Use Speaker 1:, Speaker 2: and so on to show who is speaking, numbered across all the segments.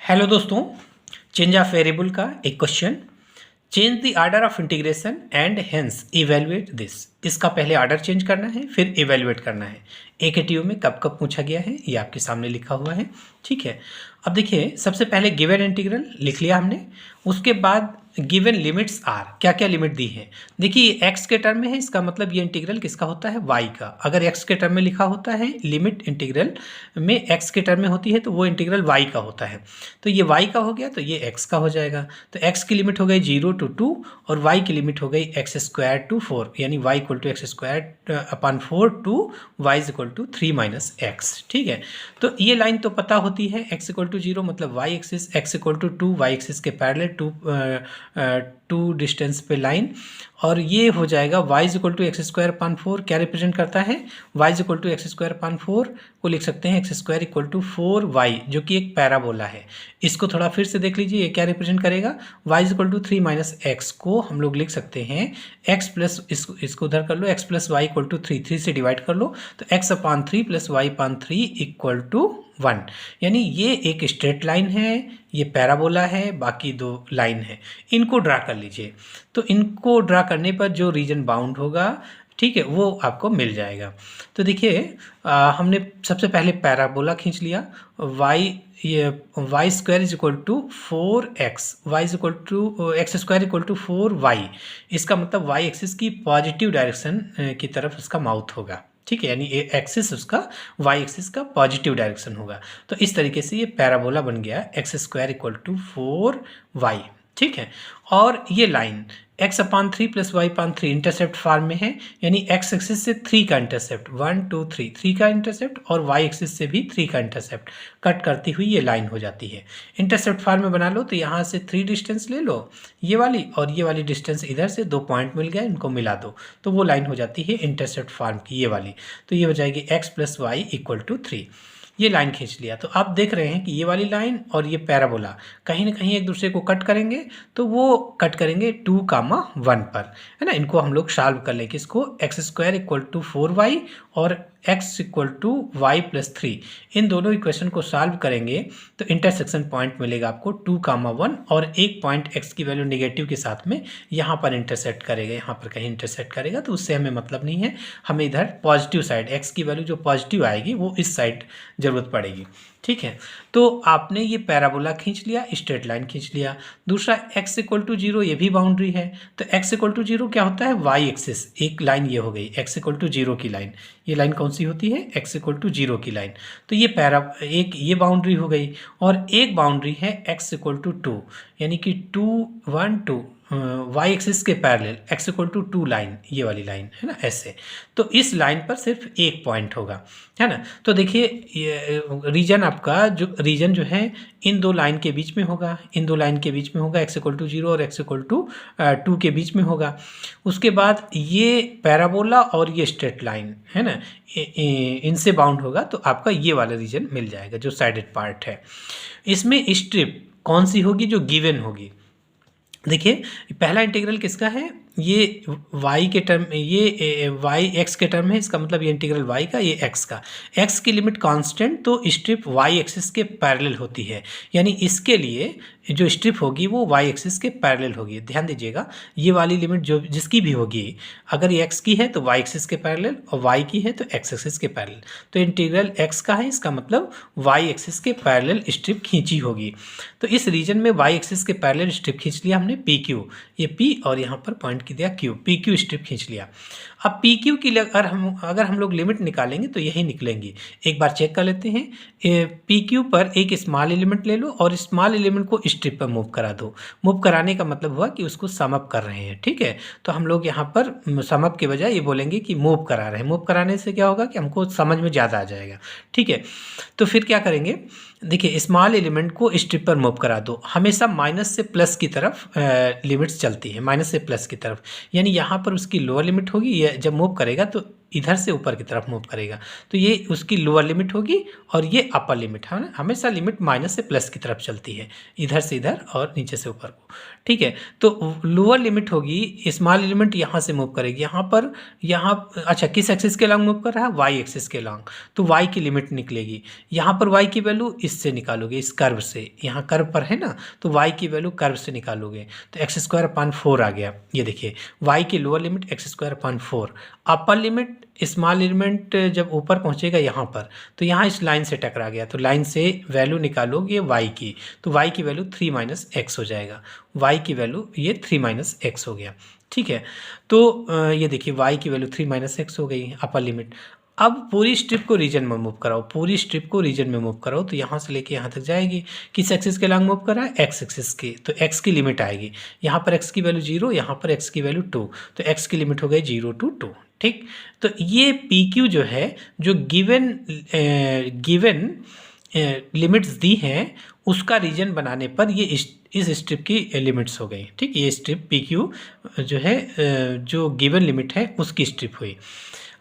Speaker 1: Hello दोस्तों, change of variable का एक question. Change the order of integration and hence evaluate this. इसका पहले ऑर्डर चेंज करना है, फिर इवेलुएट करना है। AKTU में कब कब पूछा गया है ये आपके सामने लिखा हुआ है। ठीक है, अब देखिए सबसे पहले गिवन इंटीग्रल लिख लिया हमने, उसके बाद गिवन लिमिट्स आर, क्या क्या लिमिट दी है। देखिए एक्स के टर्म में है, इसका मतलब ये इंटीग्रल किसका होता है, वाई का। अगर एक्स के टर्म में लिखा होता है लिमिट इंटीग्रल में एक्स के टर्म में होती है तो वो इंटीग्रल वाई का होता है। तो ये वाई का हो गया तो ये एक्स का हो जाएगा। तो एक्स की लिमिट हो गई 0 to 2 और वाई की लिमिट हो गई एक्स स्क्वायर टू 4, यानी y equal to x square upon 4 two y is equal to 3 minus x. ठीक है, तो ये लाइन तो पता होती है, एक्स इक्वल टू 0 मतलब y axis, x equal to 2 y axis के पैरेलल टू डिस्टेंस पे लाइन, और ये हो जाएगा y is equal to x square upon 4। क्या रिप्रेजेंट करता है, y is equal to x square upon 4 को लिख सकते हैं x square equal to 4y, जो कि एक पैराबोला है। इसको थोड़ा फिर से देख लीजिए, ये क्या रिप्रेजेंट करेगा, y is equal to 3 minus x को हम लोग लिख सकते हैं x प्लस, इसको उधर कर लो, x plus y equal to 3 से डिवाइड कर लो तो x upon 3 plus y upon 3 equal to 1। यानी ये एक स्ट्रेट लाइन है, ये पैराबोला है, बाकी दो लाइन है। इनको ड्रा कर लीजिए, तो इनको ड्रा करने पर जो रीजन बाउंड होगा, ठीक है, वो आपको मिल जाएगा। तो देखिए हमने सबसे पहले पैराबोला खींच लिया, y square is equal to 4x, y is equal to x square equal to 4y। इसका मतलब वाई एक्सिस की पॉजिटिव डायरेक्शन की तरफ उसका माउथ होगा। ठीक है, यानी एक्सिस उसका वाई एक्सिस का पॉजिटिव डायरेक्शन होगा। तो इस तरीके से ये पैराबोला बन गया x square equal to 4y। ठीक है, और ये line x upon 3 plus y upon 3 intercept form में है, यानी x एक्सिस से 3 का इंटरसेप्ट, 1 2 3 का इंटरसेप्ट, और y एक्सिस से भी 3 का इंटरसेप्ट कट करती हुई ये लाइन हो जाती है। इंटरसेप्ट फॉर्म में बना लो तो यहाँ से 3 डिस्टेंस ले लो, ये वाली और ये वाली डिस्टेंस इधर से 2 पॉइंट मिल गए, इनको मिला दो तो वो लाइन हो जाती है इंटरसेप्ट फॉर्म की, ये वाली। तो ये हो जाएगी x plus y equal to 3। ये लाइन खींच लिया, तो आप देख रहे हैं कि ये वाली लाइन और ये पैराबोला कहीं ना कहीं एक दूसरे को कट करेंगे, तो वो कट करेंगे 2,1 पर, है ना। इनको हम लोग सॉल्व कर लेंगे, इसको x square equal to 4y और x equal to y plus 3, इन दोनों इक्वेशन को सॉल्व करेंगे तो इंटरसेक्शन पॉइंट मिलेगा आपको 2,1, और एक पॉइंट x की वैल्यू नेगेटिव के साथ में यहाँ पर इंटरसेक्ट करेगा, यहाँ पर कहीं इंटरसेक्ट करेगा, तो उससे हमें मतलब नहीं है। हमें इधर पॉजिटिव साइड x की वैल्यू जो पॉजिटिव आएगी वो इस साइड ज़रूरत पड़ेगी। ठीक है, तो आपने ये पैराबोला खींच लिया, स्ट्रेट लाइन खींच लिया। दूसरा x इक्वल टू 0, ये भी बाउंड्री है, तो x इक्वल टू 0 क्या होता है, वाई एक्सिस। एक लाइन ये हो गई x इक्वल टू 0 की लाइन, ये लाइन कौन सी होती है, x इक्वल टू 0 की लाइन। तो ये एक ये बाउंड्री हो गई, और एक बाउंड्री है x इक्वल टू 2, यानी कि 2 1 2 वाई एक्सिस के parallel x equal to 2 line, ये वाली लाइन है ना, ऐसे। तो इस लाइन पर सिर्फ एक पॉइंट होगा, है ना। तो देखिए रीजन आपका जो है इन दो लाइन के बीच में होगा, इन दो लाइन के बीच में होगा, x इक्वल टू 0 और x इक्वल टू 2 के बीच में होगा। उसके बाद ये पैराबोला और ये स्ट्रेट लाइन है ना, इनसे बाउंड होगा, तो आपका ये वाला रीजन मिल जाएगा जो साइडेड पार्ट है। इसमें स्ट्रिप कौन सी होगी, जो गिवन होगी। देखिए पहला इंटीग्रल किसका है, ये y के टर्म, ये y x के टर्म है, इसका मतलब ये इंटीग्रल y का, ये x का। x की लिमिट कांस्टेंट, तो स्ट्रिप y एक्सिस के पैरेलल होती है, यानी इसके लिए जो स्ट्रिप होगी वो y एक्सिस के पैरेलल होगी। ध्यान दीजिएगा, ये वाली लिमिट जो जिसकी भी होगी, अगर ये x की है तो y एक्सिस के पैरेलल, और y की है तो x एक्सिस के पैरेलल। तो इंटीग्रल x का है, इसका मतलब y एक्सिस के पैरेलल स्ट्रिप खींची होगी। तो इस रीजन में y एक्सिस के पैरेलल स्ट्रिप खींच लिया हमने PQ, ये P और यहाँ पर पॉइंट की दिया Q, PQ स्ट्रिप खींच लिया। अब PQ की अगर हम लोग लिमिट निकालेंगे तो यही निकलेंगी। एक बार चेक कर लेते हैं, PQ पर एक स्मॉल एलिमेंट ले लो और स्मॉल एलिमेंट को स्ट्रिप पर मूव करा दो। मूव कराने का मतलब हुआ कि उसको सम अप कर रहे हैं। ठीक है, तो हम लोग यहाँ पर सम अप के बजाय ये बोलेंगे कि मूव करा रहे हैं। मूव कराने से क्या होगा कि हमको समझ में ज़्यादा आ जाएगा। ठीक है, तो फिर क्या करेंगे, देखिए स्मॉल एलिमेंट को स्ट्रिप पर मूव करा दो। हमेशा माइनस से प्लस की तरफ लिमिट्स चलती है, माइनस से प्लस की तरफ, यानी यहाँ पर उसकी लोअर लिमिट होगी, ये जब मूव करेगा तो इधर से ऊपर की तरफ मूव करेगा। तो ये उसकी लोअर लिमिट होगी और ये अपर लिमिट है ना, हमेशा लिमिट माइनस से प्लस की तरफ चलती है, इधर से इधर और नीचे से ऊपर को। ठीक है, तो लोअर लिमिट होगी, स्मॉल एलिमेंट यहाँ से मूव करेगी, यहाँ पर, यहाँ अच्छा किस एक्सिस के लॉन्ग मूव कर रहा है, वाई एक्सिस के लॉन्ग, तो वाई की लिमिट निकलेगी। यहाँ पर वाई की वैल्यू इससे निकालोगे, इस कर्व से, यहाँ कर्व पर है ना, तो वाई की वैल्यू कर्व से निकालोगे, तो एक्स स्क्वायर अपॉन 4 आ गया। ये देखिए वाई की lower limit x square upon 4, upper limit small element जब ऊपर पहुँचेगा यहाँ पर, तो यहाँ इस लाइन से टकरा गया, तो लाइन से वैल्यू निकालोगे वाई की, तो वाई की वैल्यू 3 माइनस एक्स हो जाएगा, वाई की वैल्यू ये 3 माइनस एक्स हो गया। ठीक है, तो ये देखिए वाई की वैल्यू 3 माइनस एक्स हो गई अपर लिमिट। अब पूरी स्ट्रिप को रीजन में मूव कराओ, पूरी स्ट्रिप को रीजन में मूव कराओ, तो यहाँ से लेके यहाँ तक जाएगी, किस एक्सिस के लॉन्ग मूव कर रहा है, एक्स एक्सिस की, तो एक्स की लिमिट आएगी, यहाँ पर एक्स की वैल्यू 0, यहाँ पर एक्स की वैल्यू 2, तो एक्स की लिमिट हो गई 0 to 2। ठीक, तो ये पी क्यू जो है, जो गिवन लिमिट्स दी हैं, उसका रीजन बनाने पर ये इस स्ट्रिप की लिमिट्स हो गई। ठीक, ये स्ट्रिप पी क्यू जो है, जो गिवन लिमिट है उसकी स्ट्रिप हुई।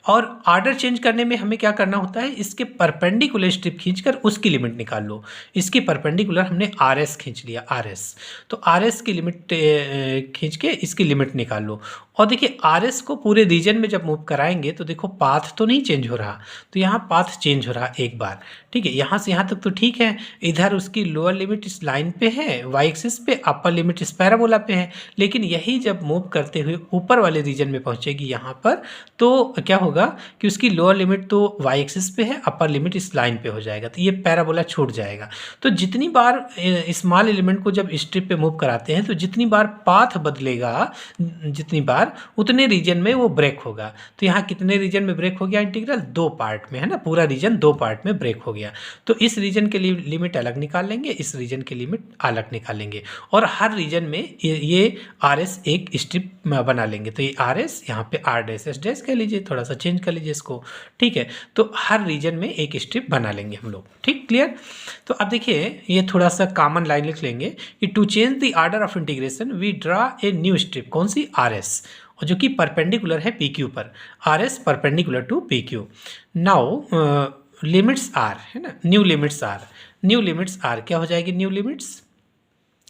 Speaker 1: और आर्डर चेंज करने में हमें क्या करना होता है, इसके परपेंडिकुलर स्ट्रिप खींचकर उसकी लिमिट निकाल लो। इसकी परपेंडिकुलर हमने आर एस खींच लिया, आर एस, तो आर एस की लिमिट खींच के इसकी लिमिट निकाल लो। और देखिए आर एस को पूरे रीजन में जब मूव कराएंगे तो देखो पाथ तो नहीं चेंज हो रहा, तो यहाँ पाथ चेंज हो रहा एक बार। ठीक है, यहाँ से यहाँ तक तो ठीक है, इधर उसकी लोअर लिमिट इस लाइन पे है वाई एक्सिस पे, अपर लिमिट इस पैराबोला पे है, लेकिन यही जब मूव करते हुए ऊपर वाले रीजन में पहुँचेगी यहाँ पर, तो क्या होगा कि उसकी लोअर लिमिट तो वाई एक्सिस पे है, अपर लिमिट इस लाइन पे हो जाएगा, तो ये पैराबोला छूट जाएगा। तो जितनी बार स्मॉल एलिमेंट को जब स्ट्रिप पे मूव कराते हैं, तो जितनी बार पाथ बदलेगा, जितनी बार उतने रीजन में वो ब्रेक होगा। तो यहाँ कितने रीजन में ब्रेक हो गया इंटीग्रल, 2 पार्ट में है ना, पूरा रीजन 2 पार्ट में ब्रेक हो गया। तो इस रीजन के लिए लिमिट अलग निकाल लेंगे, इस रीजन की लिमिट अलग निकालेंगे, और हर रीजन में ये आर एस एक स्ट्रिप बना लेंगे। तो ये आर एस, यहाँ पे आर डैश एस डैश कह लीजिए, थोड़ा सा चेंज कर लीजिए इसको। ठीक है, तो हर रीजन में एक स्ट्रिप बना लेंगे हम लोग। ठीक, क्लियर। तो अब देखिए ये थोड़ा सा कॉमन लाइन लिख लेंगे कि to change the order of integration we draw a new strip, कौन सी, आर एस, और जो कि परपेंडिकुलर है पी क्यू पर, R S perpendicular to P Q. Now limits are है ना, new limits are, new limits are क्या हो जाएगी, न्यू लिमिट्स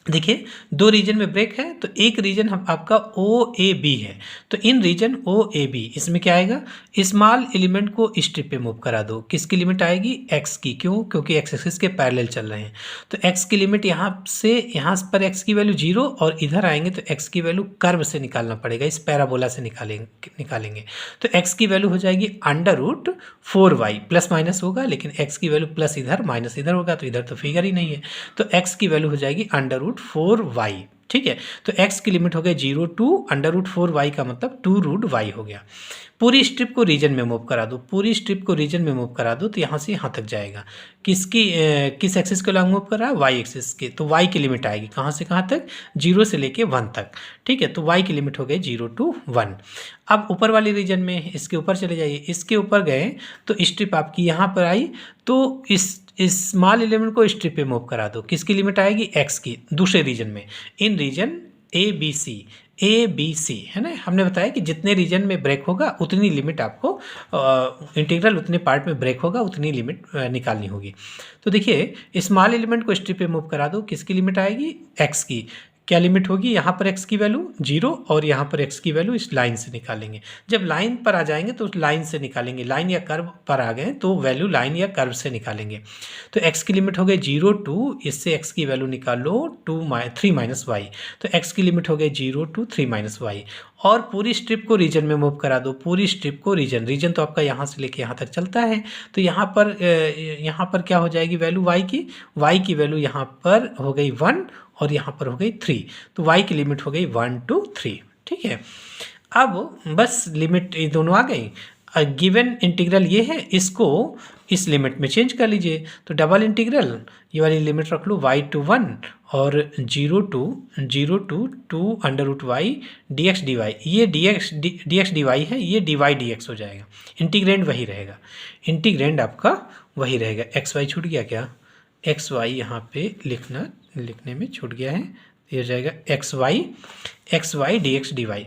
Speaker 1: देखिए 2 रीजन में ब्रेक है, तो एक रीजन हम आपका ओ ए बी है, तो इन रीजन ओ ए बी इसमें क्या आएगा, स्मॉल एलिमेंट को स्ट्रिप पे मूव करा दो, किसकी लिमिट आएगी, एक्स की, क्यों, क्योंकि एक्स एक्सिस के पैरेलल चल रहे हैं, तो एक्स की लिमिट यहाँ से, यहाँ पर एक्स की वैल्यू 0, और इधर आएंगे तो एक्स की वैल्यू कर्व से निकालना पड़ेगा, इस पैराबोला से निकालेंगे, तो एक्स की वैल्यू हो जाएगी √4y, प्लस माइनस होगा, लेकिन एक्स की वैल्यू प्लस इधर माइनस इधर होगा, तो इधर तो फिगर ही नहीं है, तो एक्स की वैल्यू हो जाएगी √4y। ठीक है, तो x की लिमिट हो गई 0 to √4y का मतलब 2√y हो गया। पूरी स्ट्रिप को रीजन में मूव करा दो, पूरी स्ट्रिप को रीजन में मूव करा दो, तो यहाँ से यहाँ तक जाएगा, किस एक्सिस के लॉन्ग मूव कर रहा है, वाई एक्सिस के, तो y की लिमिट आएगी कहाँ से कहाँ तक, 0 से लेके 1 तक। ठीक है, तो y की लिमिट हो गई 0 to 1। अब ऊपर वाले रीजन में इसके ऊपर चले जाइए, इसके ऊपर गए तो स्ट्रिप आपकी यहाँ पर आई, तो इस स्मॉल एलिमेंट को स्ट्रिप पे मूव करा दो, किसकी लिमिट आएगी, x की, दूसरे रीजन में, इन रीजन ए बी सी है ना, हमने बताया कि जितने रीजन में ब्रेक होगा उतनी लिमिट आपको इंटीग्रल उतने पार्ट में ब्रेक होगा उतनी लिमिट निकालनी होगी। तो देखिए स्मॉल एलिमेंट को स्ट्रिप पे मूव करा दो, किसकी लिमिट आएगी, x की, क्या लिमिट होगी, यहाँ पर x की वैल्यू 0 और यहाँ पर x की वैल्यू इस लाइन से निकालेंगे, जब लाइन पर आ जाएंगे तो उस लाइन से निकालेंगे, लाइन या कर्व पर आ गए तो वैल्यू लाइन या कर्व से निकालेंगे। तो x की लिमिट हो गई 0 to, इससे x की वैल्यू निकालो 3 माइनस वाई, तो x की लिमिट हो गई 0 to 3 माइनस वाई। और पूरी स्ट्रिप को रीजन में मूव करा दो, पूरी स्ट्रिप को रीजन तो आपका यहाँ से लेके यहाँ तक चलता है, तो यहाँ पर क्या हो जाएगी वैल्यू y की वैल्यू यहाँ पर हो गई 1 और यहाँ पर हो गई 3, तो y की लिमिट हो गई 1 to 3। ठीक है, अब बस लिमिट ये दोनों आ गई, गिवन इंटीग्रल ये है, इसको इस लिमिट में चेंज कर लीजिए, तो डबल इंटीग्रल ये वाली लिमिट रख लो y to 1 और 0 to 2 √y dx dy, ये dx dy है, ये dy dx हो जाएगा, इंटीग्रेंड वही रहेगा, इंटीग्रेंड आपका वही रहेगा। एक्स वाई छूट गया क्या, एक्स वाई यहाँ पे लिखने में छूट गया है, ये हो जाएगा x y x y d x d y,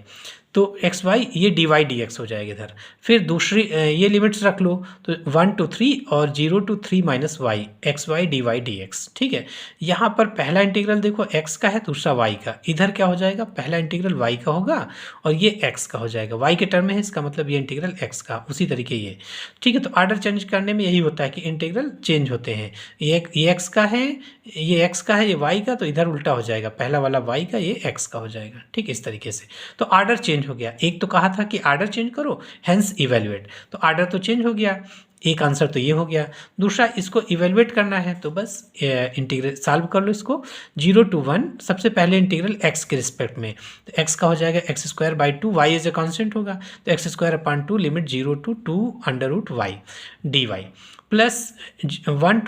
Speaker 1: तो एक्स वाई ये डी वाई डी एक्स हो जाएगा इधर। फिर दूसरी ये लिमिट्स रख लो, तो 1 to 3 और 0 to 3 minus y x y d x. ठीक है, यहाँ पर पहला इंटीग्रल देखो एक्स का है, दूसरा वाई का, इधर क्या हो जाएगा, पहला इंटीग्रल वाई का होगा और ये एक्स का हो जाएगा, वाई के टर्म में है, इसका मतलब ये इंटीग्रल एक्स का, उसी तरीके ये। ठीक है, तो ऑर्डर चेंज करने में यही होता है कि इंटीग्रल चेंज होते हैं, ये एक्स का है, ये एक्स का है, ये वाई का, तो इधर उल्टा हो जाएगा, पहला वाला वाई का, ये एक्स का हो जाएगा। ठीक है, इस तरीके से तो ऑर्डर चेंज हो गया। एक तो कहा था कि ऑर्डर चेंज करो हेंस इवेल्युएट, तो ऑर्डर तो चेंज हो गया, एक आंसर तो ये हो गया। दूसरा इसको इवेल्युएट करना है तो बस इंटीग्रल सॉल्व कर लो इसको, 0 to 1 सबसे पहले इंटीग्रल एक्स के रिस्पेक्ट में, तो एक्स का हो जाएगा x square by 2, y as a constant होगा, तो x square upon 2 limit 0 to 2 under root y d y plus 1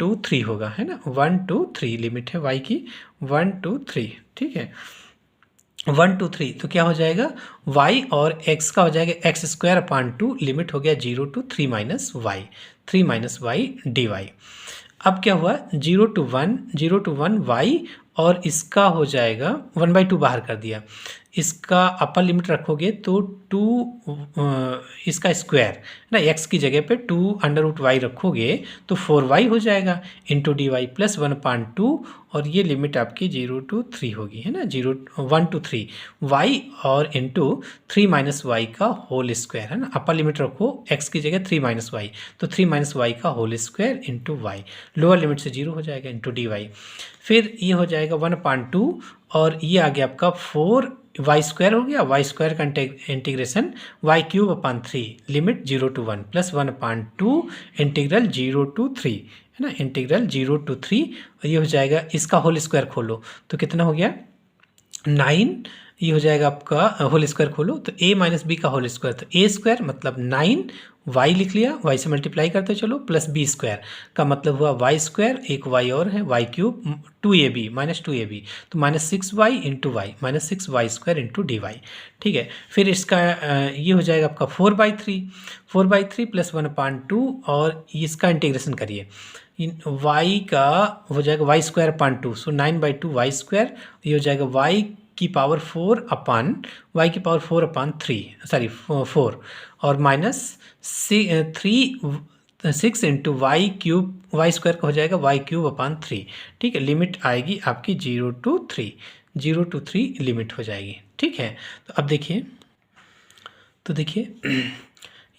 Speaker 1: to 3 होगा, है ना, 1 to 3 लिमिट है वाई की, 1 to 3। ठीक है, 1 to 3 तो क्या हो जाएगा, y और x का हो जाएगा एक्स स्क्वायर अपॉन 2 लिमिट हो गया 0 to 3 minus y d y. अब क्या हुआ, 0 to 1 y और इसका हो जाएगा 1/2 बाहर कर दिया, इसका अपर लिमिट रखोगे तो 2 इसका स्क्वायर ना, x की जगह पे 2 अंडर रूट वाई रखोगे तो 4y हो जाएगा इंटू डी वाई प्लस 1/2, और ये लिमिट आपकी 0 to 3 होगी, है ना, 1 to 3 y और इंटू 3 माइनस वाई का होल स्क्वायर, है ना, अपर लिमिट रखो x की जगह 3 माइनस वाई, तो 3 माइनस वाई का whole square into y, lower limit से 0 हो जाएगा इंटू डी वाई। फिर ये हो जाएगा 1/2 और ये आ गया आपका 4 वाई स्क्वायर हो गया, वाई स्क्वायर का integration y cube upon 3 limit 0 to 1 plus 1/2 integral 0 to 3, है ना, इंटीग्रल 0 to 3, और ये हो जाएगा, इसका होल स्क्वायर खोलो तो कितना हो गया 9, ये हो जाएगा आपका होल स्क्वायर खोलो तो a माइनस बी का होल स्क्वायर, तो a स्क्वायर मतलब 9 y लिख लिया, y से मल्टीप्लाई करते चलो, प्लस b स्क्वायर का मतलब हुआ y स्क्वायर, एक y और है y cube 2ab minus 2ab, तो minus 6y into y minus 6y square into d y. ठीक है, फिर इसका ये हो जाएगा आपका 4/3 प्लस 1/2 और इसका इंटीग्रेशन करिए, y का हो जाएगा y स्क्वायर अपॉन 2, सो 9/2 वाई स्क्वायर, ये हो जाएगा y की पावर 4 अपॉन 3 सॉरी 4 और minus 6 into y cube, y square का हो जाएगा वाई क्यूब अपॉन 3। ठीक है, लिमिट आएगी आपकी 0 to 3 लिमिट हो जाएगी। ठीक है, तो अब देखिए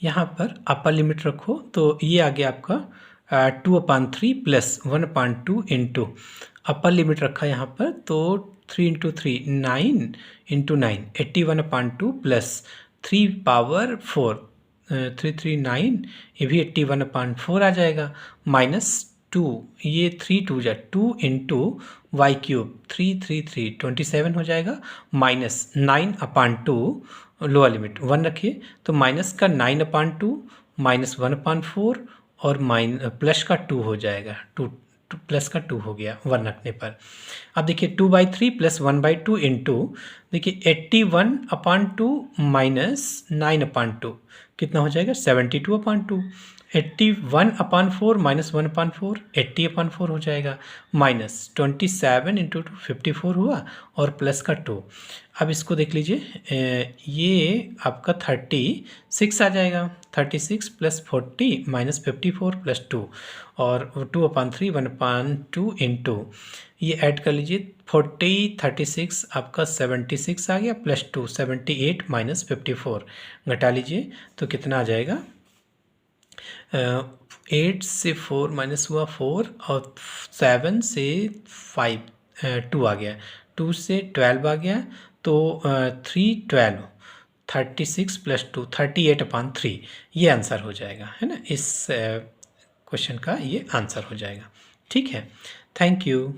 Speaker 1: यहाँ पर अपर लिमिट रखो तो ये आ गया आपका 2/3 प्लस 1/2 इंटू अपर लिमिट रखा यहाँ पर, तो 3 इंटू 3 9 इंटू 9 81/2 प्लस 3 पावर 4 339, ये भी 81/4 आ जाएगा, माइनस 2, ये 3 2 2 इंटू वाई क्यूब 3 27 हो जाएगा, माइनस 9/2 लोअर लिमिट 1 रखिए, तो माइनस का 9/2 माइनस 1/4 और प्लस का 2 हो जाएगा, 2 प्लस का 2 हो गया 1 रखने पर। अब देखिए 2/3 प्लस 1/2 इंटू, देखिए 81/2 माइनस 9/2 कितना हो जाएगा 72/2, 81/4 माइनस 1/4 80/4 हो जाएगा, माइनस 27 इंटू 2 54 हुआ और प्लस का 2। अब इसको देख लीजिए, ये आपका 36 आ जाएगा, 36 प्लस 40 माइनस 54 प्लस 2 और 2/3 1/2 इंटू, ये ऐड कर लीजिए 40 36 आपका 76 आ गया प्लस 2 78 माइनस 54 घटा लीजिए तो कितना आ जाएगा, 8 से 4 माइनस हुआ 4 और 7 से 5 2 आ गया, 2 से 12 आ गया, तो 3 12 36 प्लस 2 38/3 ये आंसर हो जाएगा, है ना, इस क्वेश्चन का ये आंसर हो जाएगा। ठीक है, थैंक यू।